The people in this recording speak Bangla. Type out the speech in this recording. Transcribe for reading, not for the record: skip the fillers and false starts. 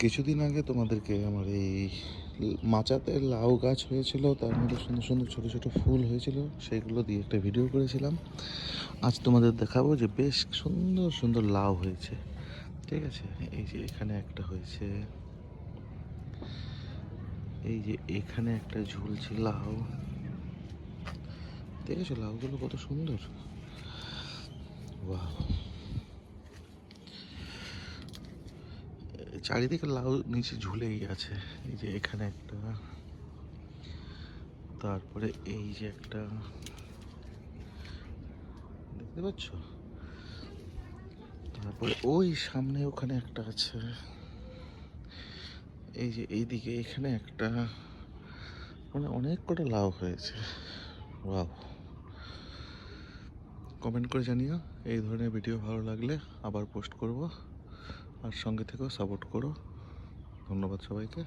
কিছুদিন আগে তোমাদেরকে আমার এই মাচাতে লাউ গাছ হয়েছিল, তার মধ্যে সুন্দর সুন্দর ছোটো ছোটো ফুল হয়েছিল, সেইগুলো দিয়ে একটা ভিডিও করেছিলাম। আজ তোমাদের দেখাবো যে বেশ সুন্দর সুন্দর লাউ হয়েছে। ঠিক আছে, এই যে এখানে একটা হয়েছে, এই যে এখানে একটা ঝুলছে লাউ। দেখেছো লাউগুলো কত সুন্দর? বাহ, চারিদিকে লাউ নিচে ঝুলেই আছে। এই যে এখানে একটা, তারপরে এই যে একটা, দেখতে পাচ্ছ? তারপরে ওই সামনে ওখানে একটা আছে, এই যে এইদিকে এখানে একটা, মানে অনেক কটা লাউ হয়েছে। ওয়াও! কমেন্ট করে জানিও এই ধরনের ভিডিও ভালো লাগলে, আবার পোস্ট করব। আর সঙ্গে থেকেও সাপোর্ট করো। ধন্যবাদ সবাইকে।